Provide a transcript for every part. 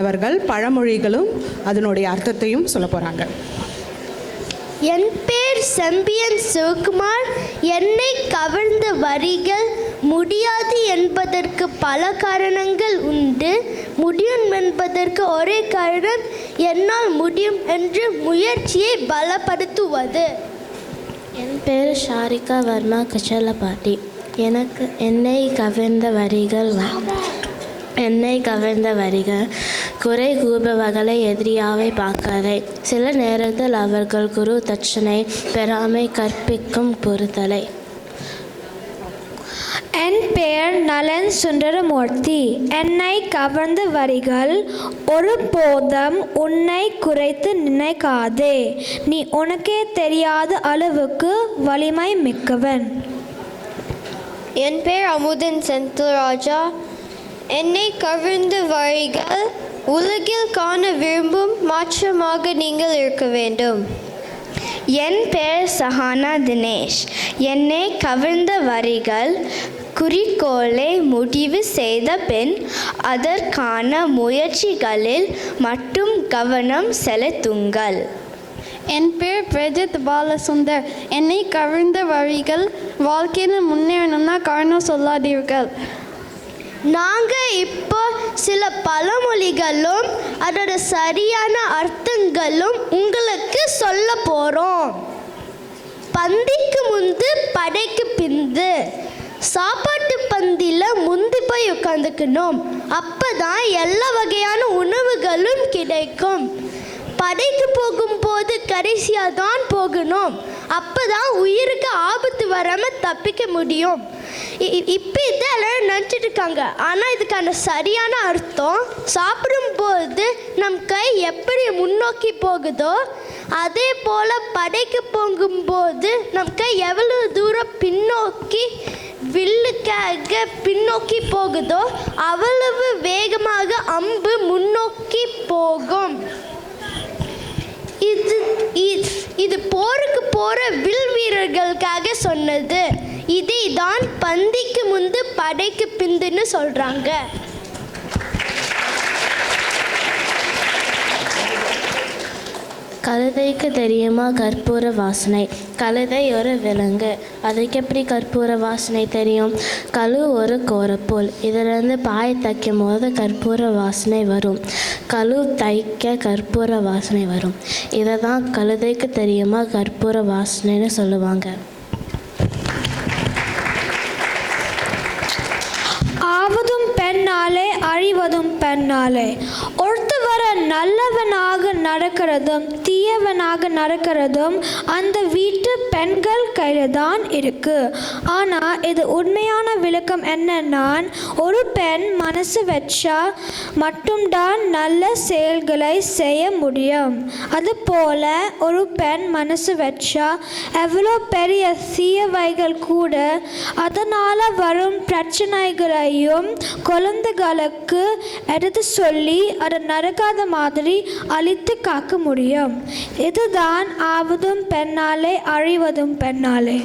அவர்கள் பழமொழிகளும் அதனுடைய அர்த்தத்தையும் சொல்ல போகிறாங்க. என் பேர் செம்பியன் சிவகுமார். என்னை கவர்ந்த வரிகள் முடியாது என்பதற்கு பல காரணங்கள் உண்டு. முடியும் என்பதற்கு ஒரே காரணம் என்னால் முடியும் என்று முயற்சியை பலப்படுத்துவது. என் பேர் ஷாரிகா வர்மா கச்சலப்பாட்டி. என்னை கவர்ந்த வரிகள் குறை கூறுபவர்களை எதிரியாவை பார்க்காதே. சில நேரத்தில் அவர்கள் குரு தட்சணை பெறாமை கற்பிக்கும் பொறுத்தலை. என் பெயர் நலன் சுந்தரமூர்த்தி. என்னை கவர்ந்த வரிகள் ஒருபோதும் உன்னை குறைத்து நினைக்காதே. நீ உனக்கே தெரியாத அளவுக்கு வலிமை மிக்கவன். என் பேர் அமுதன் செந்தில்ராஜா. என்னை கவர்ந்த வரிகள் உலகில் காண விரும்பும் மாற்றமாக நீங்கள் இருக்க வேண்டும். என் பெயர் சஹானா தினேஷ். என்னை கவர்ந்த வரிகள் குறிக்கோளை முடிவு செய்த பின் அதற்கான முயற்சிகளில் மட்டும் கவனம் செலுத்துங்கள். என் பேர் பிரஜித் பாலசுந்தர். என்னை கவர்ந்த வரிகள் வாழ்க்கையில் முன்னேறணும்னா காரணம் சொல்லாதீர்கள். நாங்கள் இப்போ சில பழமொழிகளும் அதோட சரியான அர்த்தங்களும் உங்களுக்கு சொல்ல போகிறோம். பந்திக்கு முந்து படைக்கு பிந்து. சாப்பாட்டு பந்தியில் முந்தி போய் உட்காந்துக்கணும். அப்போ தான் எல்லா வகையான உணவுகளும் கிடைக்கும். படைக்கு போகும்போது கடைசியாக தான் போகணும். அப்போ தான் உயிருக்கு ஆபத்து வராமல் தப்பிக்க முடியும். இப்போ இதை எல்லாரும் நினச்சிட்டு இருக்காங்க. ஆனால் இதுக்கான சரியான அர்த்தம், சாப்பிடும்போது நம் கை எப்படி முன்னோக்கி போகுதோ அதே போல் படைக்கு போகும்போது நம் கை எவ்வளவு தூரம் பின்னோக்கி வில்லுக்காக பின்னோக்கி போகுதோ அவ்வளவு வேகமாக அம்பு முன்னோக்கி போகும். இது போருக்கு போற வில் வீரர்களுக்காக சொன்னது. இதை தான் பந்திக்கு முந்து படைக்கு பிந்துன்னு சொல்றாங்க. கழுதைக்கு தெரியுமா கற்பூர வாசனை? கழுதை ஒரு விலங்கு, அதுக்கு எப்படி கற்பூர வாசனை தெரியும்? கழு ஒரு கோரப்போல், இதிலிருந்து பாய் தைக்கும் போது கற்பூர வாசனை வரும். கழு தைக்க கற்பூர வாசனை வரும். இதை தான் கழுதைக்கு தெரியுமா கற்பூர வாசனைன்னு சொல்லுவாங்க. ஆவதும் பெண்ணாலே அழிவதும் பெண்ணாலே. ஒருத்தவரை நல்லவனாக நடக்கிறதும் தீயவனாக நடக்கிறதும் அந்த வீட்டு பெண்கள் கையில் தான் இருக்கு. ஆனால் இது உண்மையான விளக்கம் என்னன்னா, ஒரு பெண் மனசு வச்சா மட்டும்தான் நல்ல செயல்களை செய்ய முடியும். அதுபோல ஒரு பெண் மனசு வச்சா எவ்வளோ பெரிய தீயவைகள் கூட அதனால் வரும் பிரச்சனைகளையும் குழந்தைகளுக்கு எடுத்து சொல்லி அதை நடக்காத மாதிரி அழித்து காக்க முடியும். இதுதான் ஆவதும் பெண்ணாலே அழிவதும் பெண்ணாலே.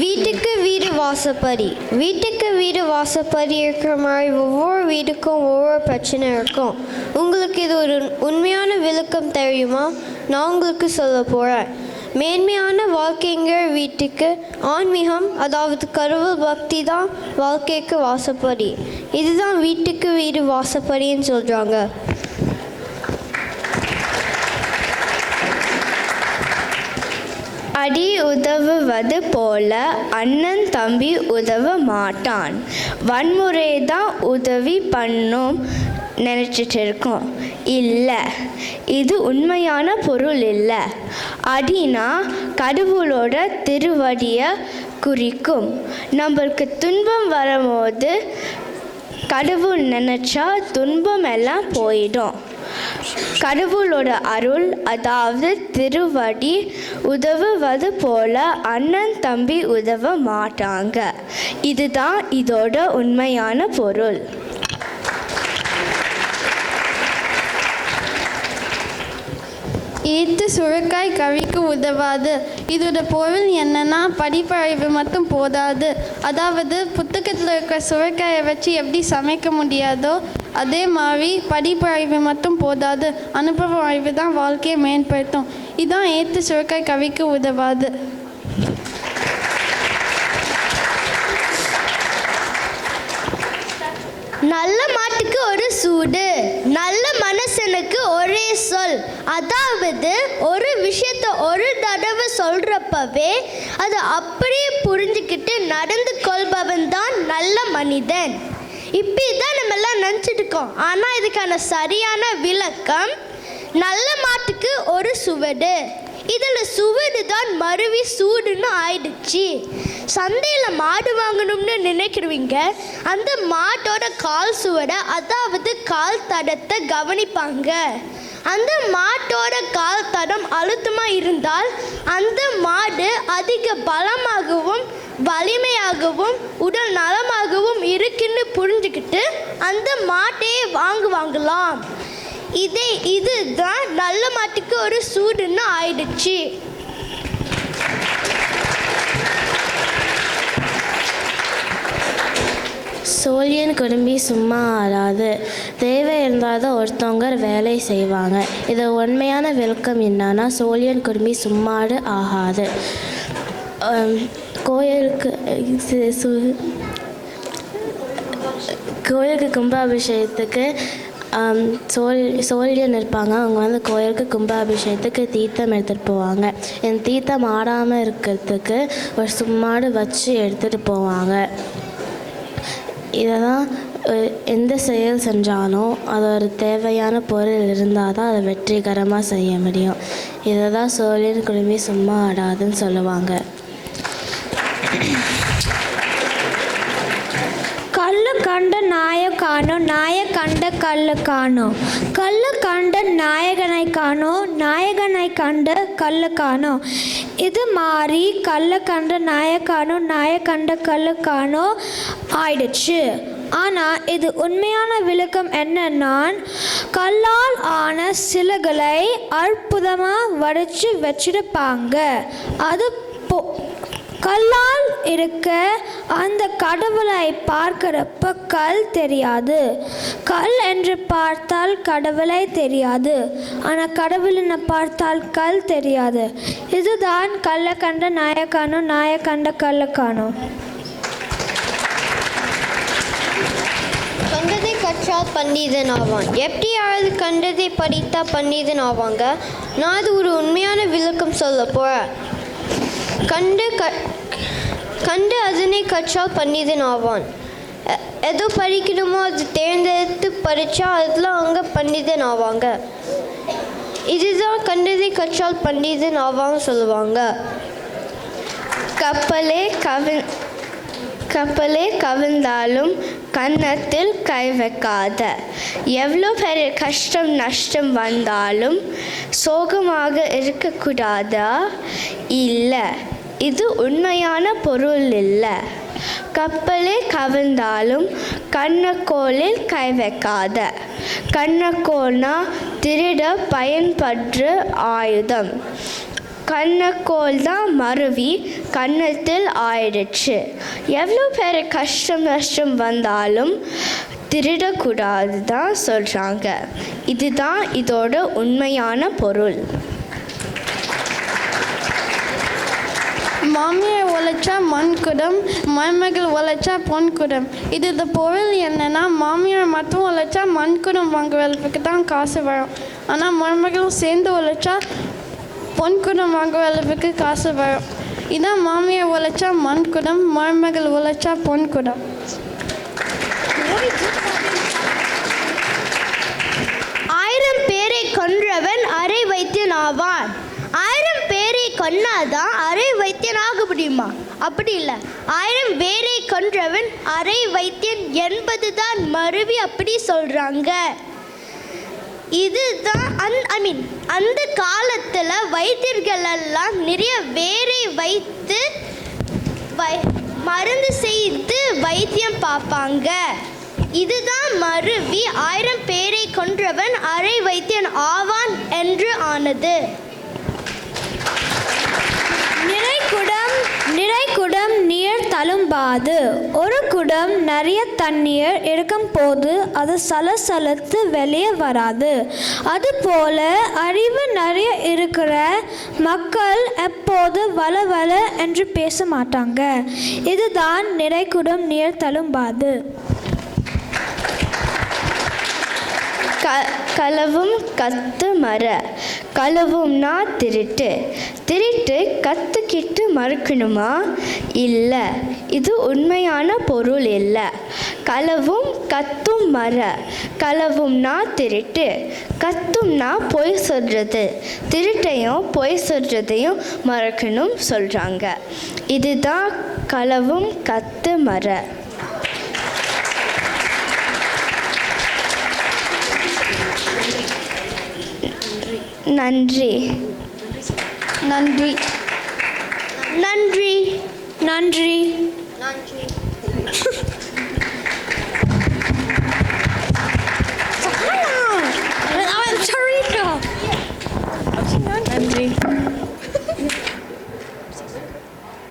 வீட்டுக்கு வீடு வாசப்படி. வீட்டுக்கு வீடு வாசப்படி இருக்கிற மாதிரி ஒவ்வொரு வீட்டுக்கும் ஒவ்வொரு பிரச்சனை இருக்கும். உங்களுக்கு இது ஒரு உண்மையான விளக்கம் தெரியுமா? நான் உங்களுக்கு சொல்ல போகிறேன். மேன்மையான வாழ்க்கைங்கிற வீட்டுக்கு ஆன்மீகம், அதாவது கடவுள் பக்தி தான் வாழ்க்கைக்கு வாசப்படி. இதுதான் வீட்டுக்கு வீடு வாசப்படின்னு சொல்கிறாங்க. அடி உதவுவது போல அண்ணன் தம்பி உதவ மாட்டான். வன்முறை தான் உதவி பண்ணும் நினச்சிட்டு இருக்கோம். இல்லை, இது உண்மையான பொருள் இல்லை. அடினா கடவுளோட திருவடியை குறிக்கும். நம்மளுக்கு துன்பம் வரும்போது கடவுள் நினச்சா துன்பம் எல்லாம் போயிடும். கடவுளோட அருள், அதாவது திருவடி உதவுவது போல அண்ணன் தம்பி உதவ மாட்டாங்க. இதுதான் இதோட உண்மையான பொருள். ஈத்து சுரைக்காய் கறிக்கு உதவாது. இதோட பொருள் என்னன்னா படிப்பறிவு மட்டும் போதாது. அதாவது புத்தகத்தில் இருக்கிற சுரைக்காயை வச்சு எப்படி சமைக்க முடியாதோ அதே மாதிரி படிப்பறிவு மட்டும் போதாது, அனுபவ அறிவு தான் வாழ்க்கையை மேம்படுத்தும். இதான் ஏற்று சுரைக்காய் கவிக்கு உதவாது. நல்ல மாட்டுக்கு ஒரு சூடு, நல்ல மனுஷனுக்கு ஒரே சொல். அதாவது ஒரு விஷயத்தை ஒரு தடவை சொல்றப்பவே அது அப்படியே புரிஞ்சுக்கிட்டு நடந்து கொள்பவன் தான் நல்ல மனிதன். இப்படிதான் நம்ம எல்லாம் நினச்சிட்டு இருக்கோம். ஆனால் இதுக்கான சரியான விளக்கம் நல்ல மாட்டுக்கு ஒரு சுவடு. இதில் சுவடு தான் மருவி சூடுன்னு ஆயிடுச்சு. சந்தையில் மாடு வாங்கணும்னு நினைக்கிறவங்க அந்த மாட்டோட கால் சுவடை, அதாவது கால் தடத்தை கவனிப்பாங்க. அந்த மாட்டோட கால் தடம் அழுத்தமாக இருந்தால் அந்த மாடு அதிக பலமாகவும் வலிமையாகவும் உடல் நலமாகவும் இருக்குன்னு புரிஞ்சுக்கிட்டு அந்த மாட்டையே வாங்குவாங்களாம். இதுதான் நல்ல மாட்டுக்கு ஒரு சூடுன்னு ஆயிடுச்சு. சோழியன் குடும்பி சும்மா ஆடாது. தேவை இருந்தால் தான் ஒருத்தவங்க வேலை செய்வாங்க. இது உண்மையான விளக்கம் என்னன்னா, சோழியன் குடும்பி சும்மாடு ஆகாது. கோயிலுக்கு கும்பாபிஷேகத்துக்கு சோழியன் இருப்பாங்க. அவங்க வந்து கோயிலுக்கு கும்பாபிஷேகத்துக்கு தீர்த்தம் எடுத்துகிட்டு போவாங்க. இந்த தீர்த்தம் ஆடாமல் இருக்கிறதுக்கு ஒரு சும்மாடு வச்சு எடுத்துகிட்டு போவாங்க. இதை தான் எந்த செயல் செஞ்சாலும் அது ஒரு தேவையான பொருள் இருந்தால் தான் அதை வெற்றிகரமாக செய்ய முடியும். இதை தான் சோழியன் குடும்பி சும்மா ஆடாதுன்னு சொல்லுவாங்க. கல்லு கண்ட நாயை காணோம், நாயை கண்ட கல்லு காணோம். கல்லு கண்ட நாயகனை காணோம், நாயகனை கண்ட கல்லு காணோம். இது மாதிரி கல்லை கண்ட நாயை காணோம், நாயை கண்ட கல்லு காணோம் ஆயிடுச்சு. ஆனால் இது உண்மையான விளக்கம் என்னன்னா, கல்லால் ஆன சிலைகளை அற்புதமாக வடித்து வச்சிருப்பாங்க. அது கல்லால் இருக்க அந்த கடவுளை பார்க்கிறப்ப கல் தெரியாது. கல் என்று பார்த்தால் கடவுளை தெரியாது. ஆனால் கடவுளை பார்த்தால் கல் தெரியாது. இதுதான் கல்லை கண்ட நாயை காணோம், நாயை கண்ட கல்லை காணோம். கண்டதை கற்றால் பண்டிதன் ஆவான். எப்படி யாராவது கண்டதை படித்தா பண்டிதன் ஆவாங்க? நான் அது ஒரு உண்மையான விளக்கம் சொல்ல போகிறேன். கண்டு அதனை கற்றால் பண்டிதன் ஆவான். எதோ படிக்கணுமோ அது தேர்ந்தெடுத்து படித்தா அதில் அவங்க பண்டிதன் ஆவாங்க. இதுதான் கண்டதை கற்றால் பண்டிதன் ஆவாங்க சொல்லுவாங்க. கப்பலே கவிழ்ந்தாலும் கன்னத்தில் கை வைக்காத. எவ்வளோ பெரிய கஷ்டம் நஷ்டம் வந்தாலும் சோகமாக இருக்கக்கூடாதா? இல்லை, இது உண்மையான பொருள் இல்லை. கப்பலே கவிழ்ந்தாலும் கண்ணக்கோலில் கை வைக்காத. கண்ணக்கோல்னா திருட பயன்படுற ஆயுதம். கண்ணக்கோல் தான் மருவி கன்னத்தில் ஆயிடுச்சு. எவ்வளோ பேர் கஷ்டம் நஷ்டம் வந்தாலும் திருடக்கூடாது தான் சொல்கிறாங்க. இதுதான் இதோட உண்மையான பொருள். மாமியார் உழைச்சா மண் குடம், மருமகள் உழைச்சா பொன் குடம். இது பொருள் என்னன்னா, மாமியார் மட்டும் உழைச்சா மண் குடம் வாங்குவதற்கு தான் காசு வரும். ஆனால் மருமகளும் சேர்ந்து உழைச்சா பொன் குடம் வாங்குவதற்கு காசு வரும். இதான் மாமியார் உழைச்சா மண் குடம், மருமகள் உழைச்சா பொன் குடம். 1000 பேரை கொன்றவன் அரை வைத்தியன் ஆவான். 1000 பேரை கொன்னாதான் அரை வைத்தியன் ஆக முடியுமா? அப்படி இல்லை. 1000 பேரை கொன்றவன் அரை வைத்தியன் என்பது தான் மருவி அப்படி சொல்றாங்க. இதுதான் அந்த காலத்துல வைத்தியர்கள் எல்லாம் நிறைய வேரை வைத்து மருந்து செய்து வைத்தியம் பார்ப்பாங்க. இதுதான் மருவி 1000 பேரை கொன்றவன் அரை வைத்தியன் ஆவான் என்று ஆனது. நிறை குடம் நீர் தழும்பாது. ஒரு குடம் நிறைய தண்ணீர் இருக்கும்போது அது சலசலத்து வெளியே வராது. அதுபோல அறிவு நிறைய இருக்கிற மக்கள் எப்போது வளவள என்று பேச மாட்டாங்க. இதுதான் நிறை குடம் நீர் தழும்பாது. களவும் கத்து மற. களவும்னா திருட்டு. திருட்டு கற்றுக்கிட்டு மறுக்கணுமா? இல்லை, இது உண்மையான பொருள் இல்லை. களவும் கத்தும் மற. களவும்னா திருட்டு, கத்தும்னா பொய் சொல்கிறது. திருட்டையும் பொய் சொல்கிறதையும் மறக்கணும் சொல்கிறாங்க. இதுதான் களவும் கத்து மற. நன்றி. நன்றி. நன்றி. நன்றி. நன்றி.